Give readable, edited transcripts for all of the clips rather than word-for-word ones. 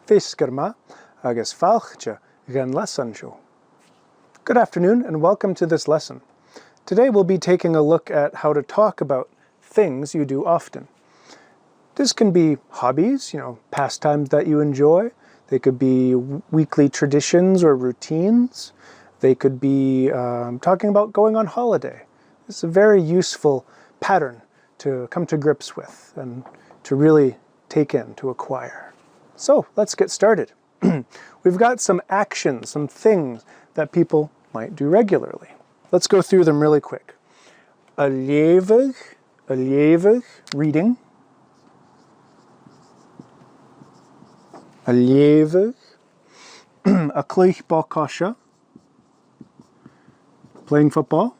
Feskerma agus falcha gan lesansho. Good afternoon and welcome to this lesson. Today we'll be taking a look at how to talk about things you do often. This can be hobbies, pastimes that you enjoy. They could be weekly traditions or routines. They could be talking about going on holiday. It's a very useful pattern to come to grips with and to really take in, to acquire. So let's get started. We've got some actions, some things that people might do regularly. Let's go through them really quick. A lever, reading. A lever, a kluchbalkasha, playing football.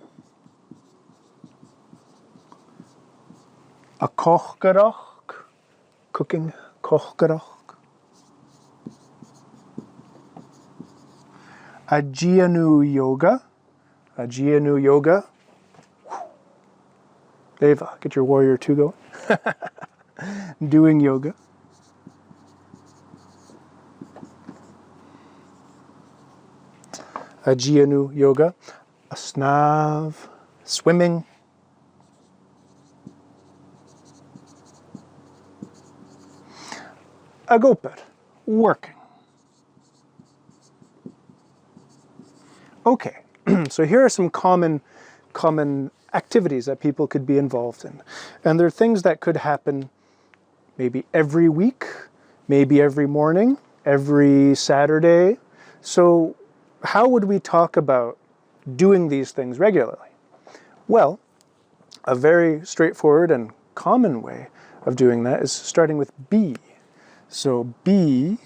A kochgerach, cooking kochgerach. A Jianu yoga. Eva, get your warrior 2 going. Doing yoga. A Jianu yoga. A snav, swimming. A goper, working. Okay, so here are some common activities that people could be involved in. And they're things that could happen maybe every week, maybe every morning, every Saturday. So how would we talk about doing these things regularly? Well, a very straightforward and common way of doing that is starting with be. So be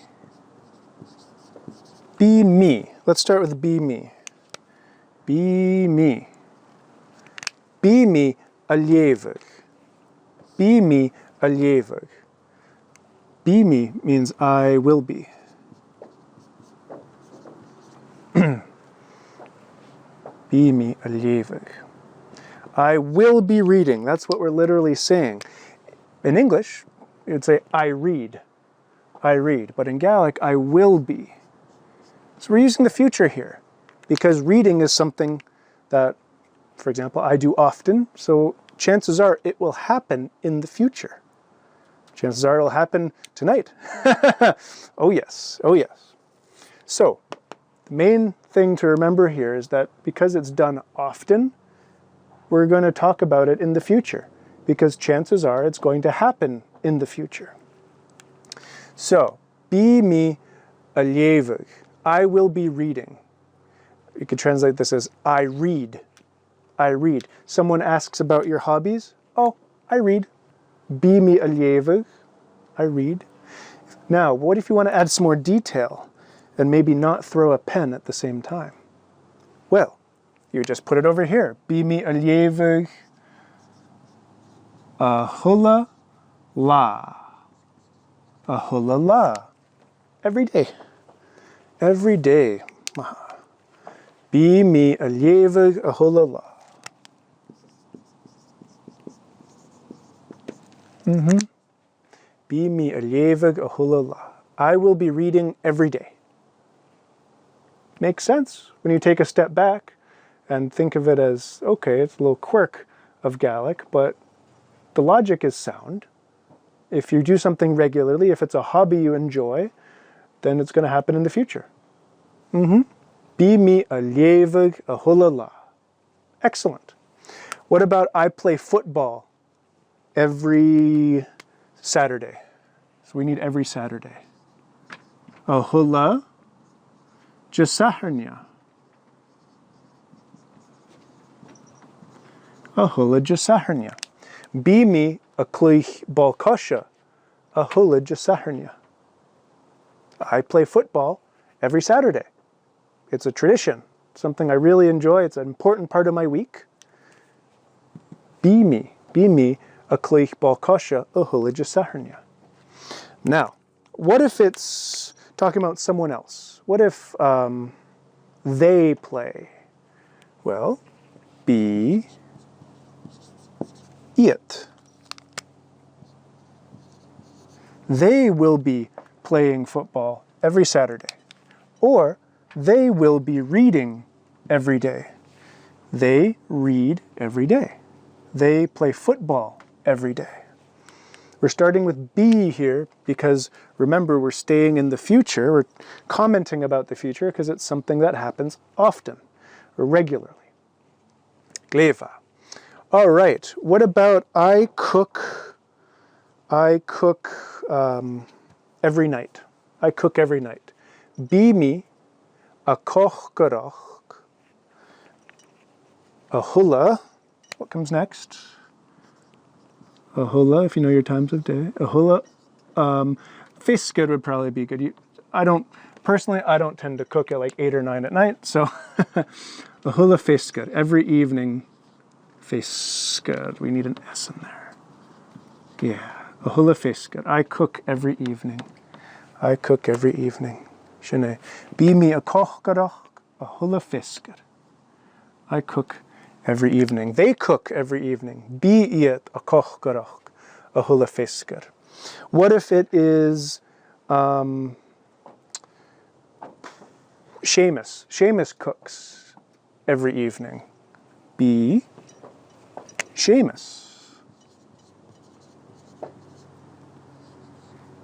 me. Let's start with be me. Be me. Be me allevig. Be me allevig. Be me means I will be. Be me allevig. I will be reading. That's what we're literally saying. In English, you'd say I read. I read. But in Gaelic, I will be. So we're using the future here, because reading is something that, for example, I do often, so chances are it will happen in the future. Chances are it'll happen tonight. Oh yes, oh yes. So, the main thing to remember here is that because it's done often, we're going to talk about it in the future, because chances are it's going to happen in the future. So, be me allevig. I will be reading. You could translate this as I read. I read. Someone asks about your hobbies. Oh, I read. Be me allevig. I read. Now, what if you want to add some more detail and maybe not throw a pen at the same time? Well, you just put it over here. Be me allevig a hula la. A hula la. Every day. Every day. Be me allevig a hula la. Be me allevig a hula la. I will be reading every day. Makes sense when you take a step back and think of it as, okay, it's a little quirk of Gaelic, but the logic is sound. If you do something regularly, if it's a hobby you enjoy, then it's going to happen in the future. Be me allevig a hula la. Excellent. What about I play football every Saturday? So we need every Saturday. A hula jasaharnia. A hula jasaharnia. Be me a kluchbalkasha. A hula jasaharnia. I play football every Saturday. It's a tradition, something I really enjoy. It's an important part of my week. Be me a kluchbalkasha a hula jasaharnia. Now, what if it's talking about someone else? What if they play? Well, be it. They will be playing football every Saturday. Or they will be reading every day. They read every day. They play football every day. We're starting with be here because, remember, we're staying in the future. We're commenting about the future because it's something that happens often or regularly. Gleva. All right, what about I cook every night. I cook every night. Be me a koch gorach. A hula. What comes next? A hula, if you know your times of day. A hula. Fisked would probably be good. Personally, I don't tend to cook at like 8 or 9 at night, so a hula fisked. Every evening, fisked. We need an S in there. Yeah, a hula fisked. I cook every evening. I cook every evening. Shane. Be me a koch gorach, a hula fisked. I cook every evening. They cook every evening. Be it a koch gorach, a hula fisked. What if it is Seamus? Seamus cooks every evening. Be Seamus.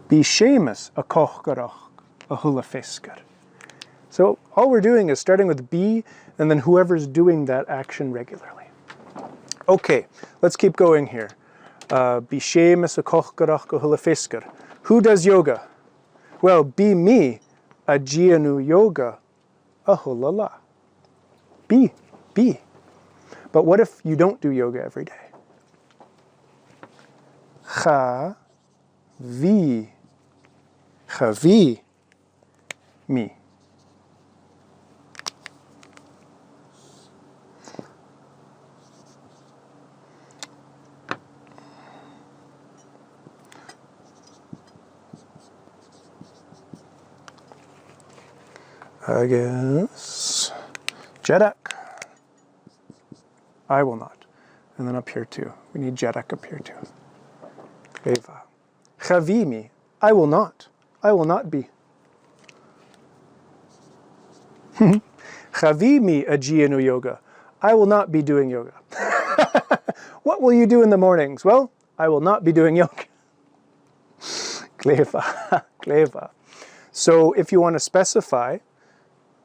Be Seamus a koch gorach, a hula fisked. So all we're doing is starting with be and then whoever's doing that action regularly. Okay, let's keep going here. Be Seamus a koch gorach, a hula fisked. Who does yoga? Well, be me a gianu yoga, a hula la. Be. But what if you don't do yoga every day? Chavi me. I guess Jedek. I will not. And then up here too. We need Jedek up here too. Eva. Chavimi. I will not. I will not be. Chavimi ajianu yoga. I will not be doing yoga. What will you do in the mornings? Well, I will not be doing yoga. Kleva. So if you want to specify,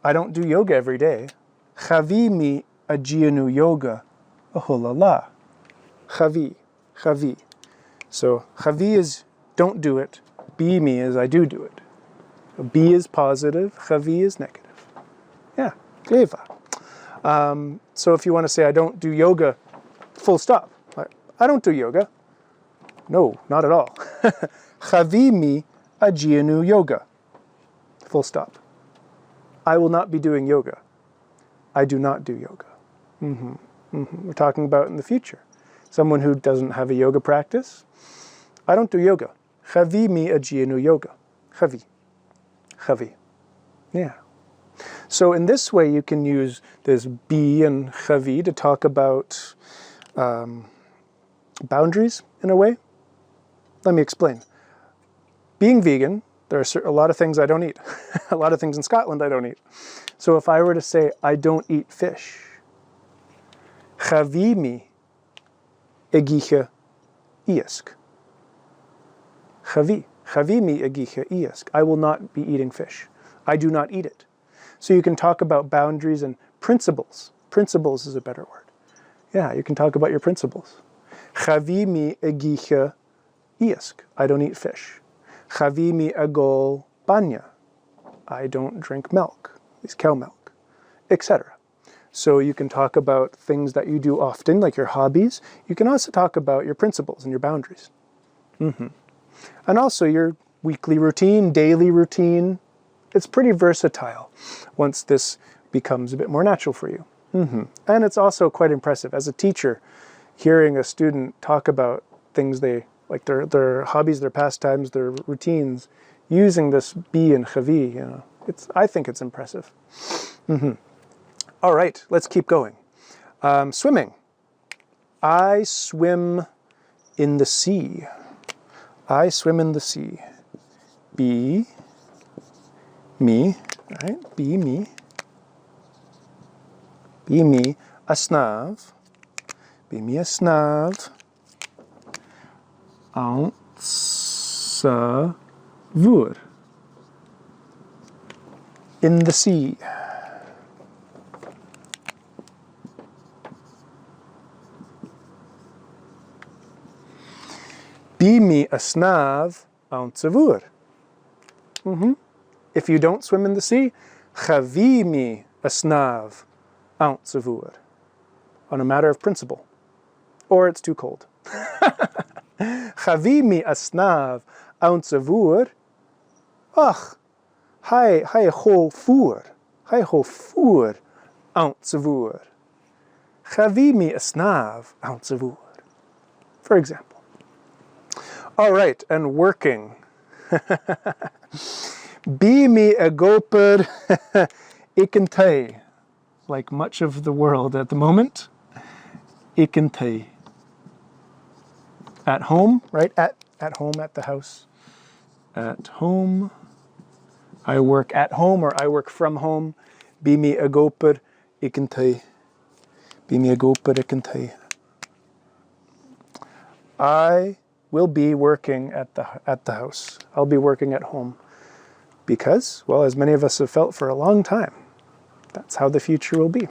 I don't do yoga every day. Chavimi ajianu yoga ahulala. Chavi. So chavi is don't do it. Be me is I do it. Be is positive. Chavi is negative. Yeah, kleva. So if you want to say I don't do yoga, full stop. I don't do yoga. No, not at all. Chavimi ajianu yoga. Full stop. I will not be doing yoga. I do not do yoga. We're talking about in the future. Someone who doesn't have a yoga practice. I don't do yoga. Chavi mi ajianu yoga. Chavi. Yeah. So in this way you can use this be and chavi to talk about boundaries in a way. Let me explain. Being vegan, there are a lot of things I don't eat. A lot of things in Scotland I don't eat. So if I were to say, I don't eat fish, Chavimi egicha iesk. Chavimi egicha iesk. I will not be eating fish. I do not eat it. So you can talk about boundaries and principles. Principles is a better word. Yeah, you can talk about your principles. Chavimi egicha iesk. I don't eat fish. Chavimi agol banya. I don't drink milk, at least cow milk, etc. So you can talk about things that you do often, like your hobbies. You can also talk about your principles and your boundaries. And also your weekly routine, daily routine. It's pretty versatile once this becomes a bit more natural for you. And it's also quite impressive. As a teacher, hearing a student talk about things they like, their hobbies, their pastimes, their routines, using this be and chavi, you know, I think it's impressive. All right, let's keep going. Swimming. I swim in the sea. I swim in the sea. Be me, right? Be me. Be me a snav. Be me a snav. Ansavur. In the sea. Be me a snav ansavur. If you don't swim in the sea, chavi mi a snav ansavur. On a matter of principle. Or it's too cold. Chavi mi a snav ansavur. Ach, hai ho fur. Hai ho fur ansavur. Chavi mi a snav ansavur. For example. All right, and working. Be me a goper ikentay. Like much of the world at the moment. Ikentay. At home, right? At home, at the house. At home. I work at home or I work from home. Be me a goper ikentay. Be me a goper ikentay. I will be working at the house. I'll be working at home. Because, well, as many of us have felt for a long time, that's how the future will be.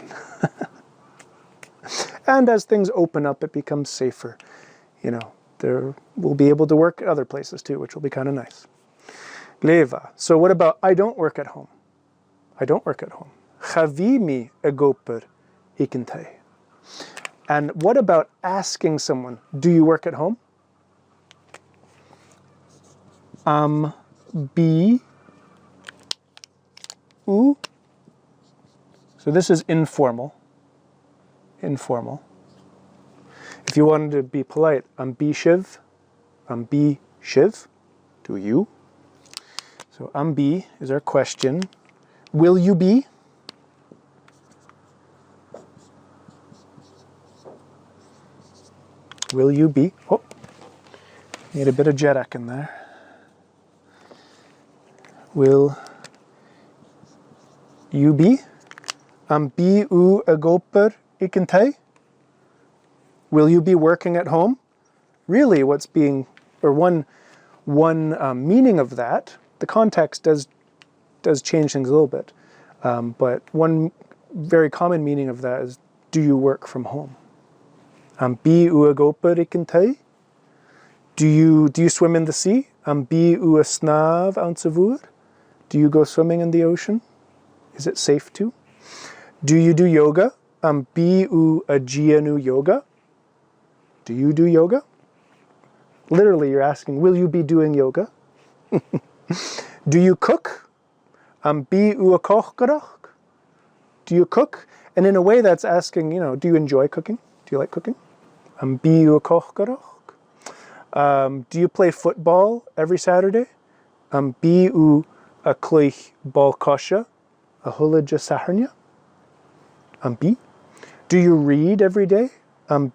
And as things open up, it becomes safer. You know, we'll be able to work at other places too, which will be kind of nice. Leva. So what about I don't work at home? I don't work at home. Chavi mi a goper ikentay. And what about asking someone, do you work at home? Be u. So this is informal. Informal. If you wanted to be polite, be shiv. Be shiv. Do you? So be is our question. Will you be? Will you be? Oh, need a bit of Jeddak in there. Will you be? Be u a goper ikentay? Will you be working at home? Really, what's being, or one meaning of that, the context does change things a little bit, but one very common meaning of that is, do you work from home? Be u a goper ikentay? Do you swim in the sea? Be u a snav ansavur? Do you go swimming in the ocean? Is it safe to? Do you do yoga? Be u a jianu yoga? Do you do yoga? Literally, you're asking, will you be doing yoga? Do you cook? Be u a kochgarach? Do you cook? And in a way that's asking, you know, do you enjoy cooking? Do you like cooking? Be u a kochgarach? Do you play football every Saturday? Be u a clich ball kosha? A hulaja saharnya? Be? Do you read every day?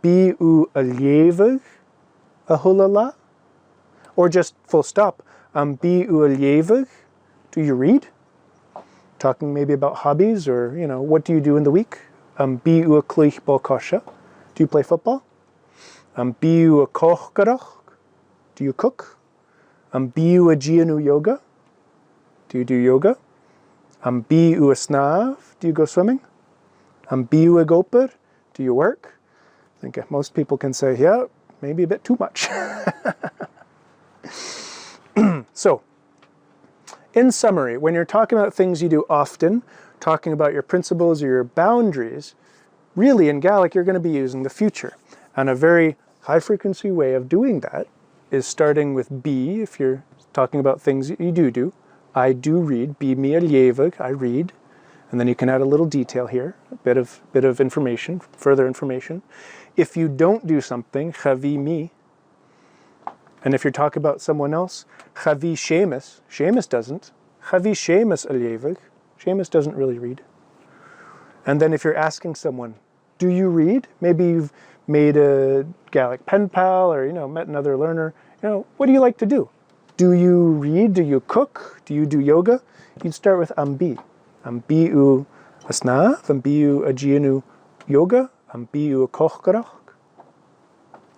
Be u a lievig? A hulala? Or just full stop. Be u a lievig? Do you read? Talking maybe about hobbies or, you know, what do you do in the week? Be u a clich ball kosha? Do you play football? Be u a kochgarach? Do you cook? Be u a jianu yoga? Do you do yoga? Be u a snav? Do you go swimming? Be u a goper? Do you work? I think most people can say, yeah, maybe a bit too much. So, in summary, when you're talking about things you do often, talking about your principles or your boundaries, really in Gaelic you're going to be using the future. And a very high-frequency way of doing that is starting with be, if you're talking about things you do. I do read. Be me a lievig, I read. And then you can add a little detail here, a bit of information, further information. If you don't do something, chavi mi. And if you're talking about someone else, chavi Seamus. Seamus doesn't. Chavi Seamus a lievig. Seamus doesn't really read. And then if you're asking someone, do you read? Maybe you've made a Gaelic pen pal or, you know, met another learner. You know, what do you like to do? Do you read? Do you cook? Do you do yoga? You'd start with ambi. Ambiu asna, ambiu ajianu yoga, ambiu kochkarach.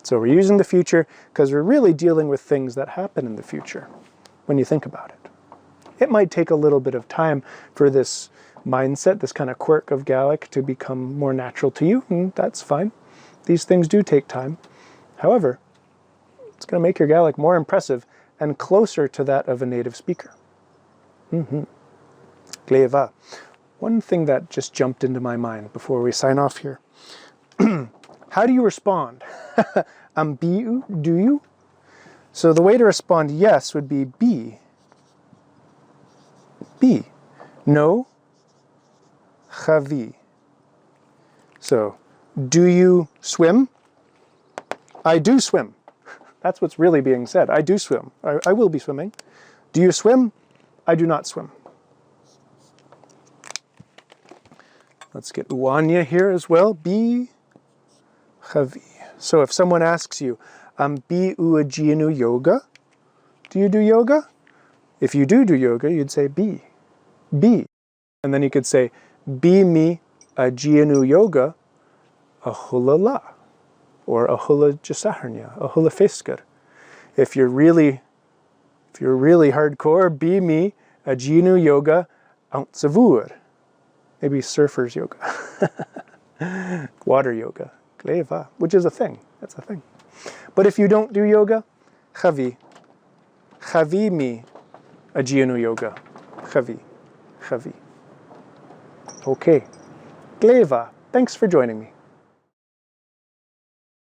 So we're using the future because we're really dealing with things that happen in the future when you think about it. It might take a little bit of time for this mindset, this kind of quirk of Gaelic to become more natural to you, and that's fine. These things do take time. However, it's going to make your Gaelic more impressive and closer to that of a native speaker. Gleva. One thing that just jumped into my mind before we sign off here. How do you respond? Ambiu, do you? So the way to respond yes would be be. Be. No, chavi. So, do you swim? I do swim. That's what's really being said. I do swim. I will be swimming. Do you swim? I do not swim. Let's get uanya here as well. Be chavi. So if someone asks you, bi uajianu yoga, do you do yoga? If you do yoga, you'd say be. Be. And then you could say, be mi ajianu yoga ahulala, or ahula jasaharnya, ahula fiskar. If you're really hardcore, be mi ajianu yoga outsavur. Maybe surfers yoga. Water yoga. Gleva, which is a thing. That's a thing. But if you don't do yoga, chavi. Chavi mi ajianu yoga. Chavi. Chavi. Okay. Gleva, thanks for joining me.